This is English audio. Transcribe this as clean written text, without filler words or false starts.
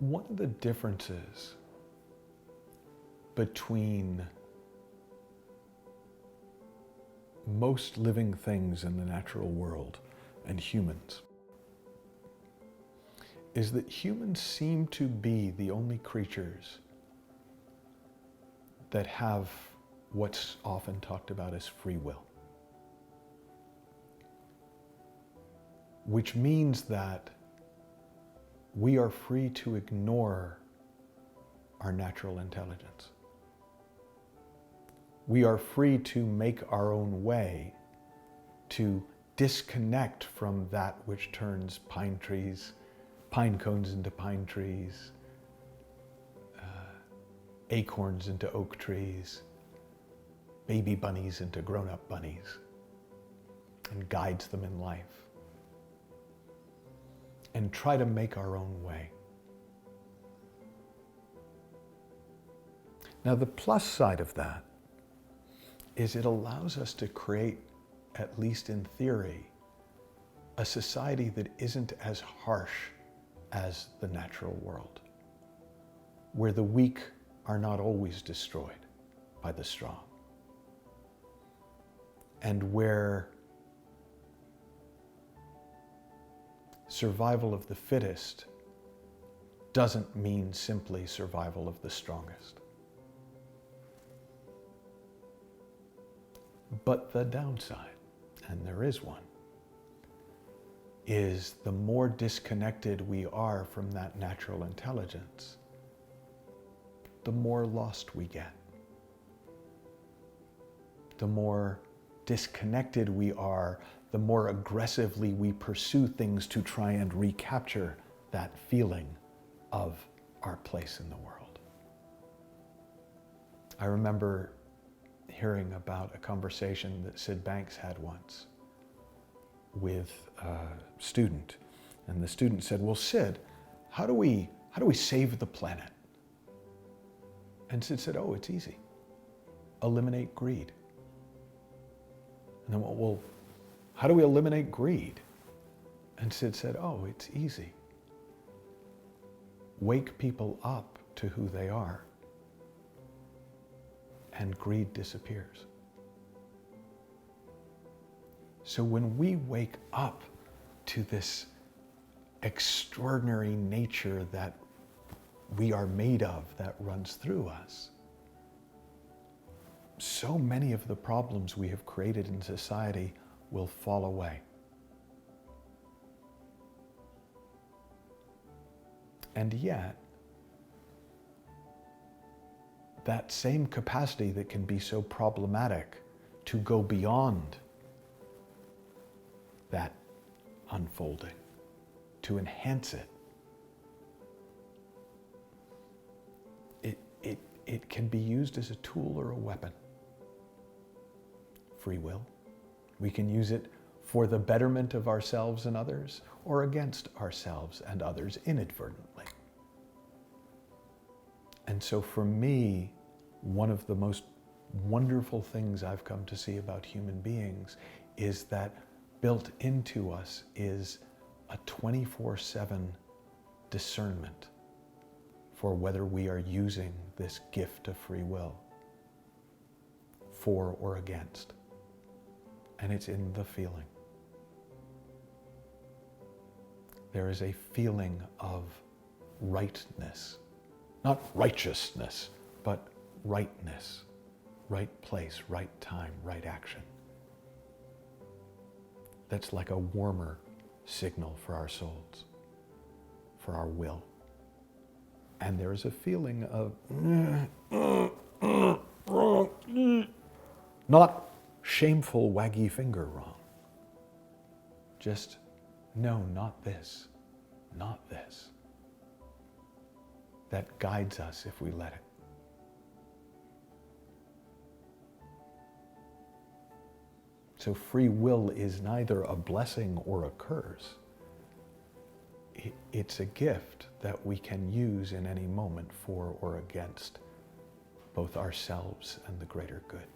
One of the differences between most living things in the natural world and humans is that humans seem to be the only creatures that have what's often talked about as free will. Which means that we are free to ignore our natural intelligence. We are free to make our own way, to disconnect from that which turns pine cones into pine trees, acorns into oak trees, baby bunnies into grown-up bunnies, and guides them in life. And try to make our own way. Now, the plus side of that is it allows us to create, at least in theory, a society that isn't as harsh as the natural world, where the weak are not always destroyed by the strong, and where survival of the fittest doesn't mean simply survival of the strongest. But the downside, and there is one, is the more disconnected we are from that natural intelligence, the more lost we get. The more disconnected we are, the more aggressively we pursue things to try and recapture that feeling of our place in the world. I remember hearing about a conversation that Sid Banks had once with a student. And the student said, "Well, Sid, how do we save the planet?" And Sid said, "Oh, it's easy. Eliminate greed." And then, well, how do we eliminate greed? And Sid said, "Oh, it's easy. Wake people up to who they are, and greed disappears." So when we wake up to this extraordinary nature that we are made of, that runs through us, so many of the problems we have created in society will fall away. And yet, that same capacity that can be so problematic to go beyond that unfolding, to enhance it, it can be used as a tool or a weapon. Free will. We can use it for the betterment of ourselves and others, or against ourselves and others inadvertently. And so for me, one of the most wonderful things I've come to see about human beings is that built into us is a 24/7 discernment for whether we are using this gift of free will for or against. And it's in the feeling. There is a feeling of rightness, not righteousness, but rightness, right place, right time, right action. That's like a warmer signal for our souls, for our will. And there is a feeling of not shameful waggy finger wrong. Just, no, not this, not this. That guides us if we let it. So free will is neither a blessing or a curse. It's a gift that we can use in any moment for or against both ourselves and the greater good.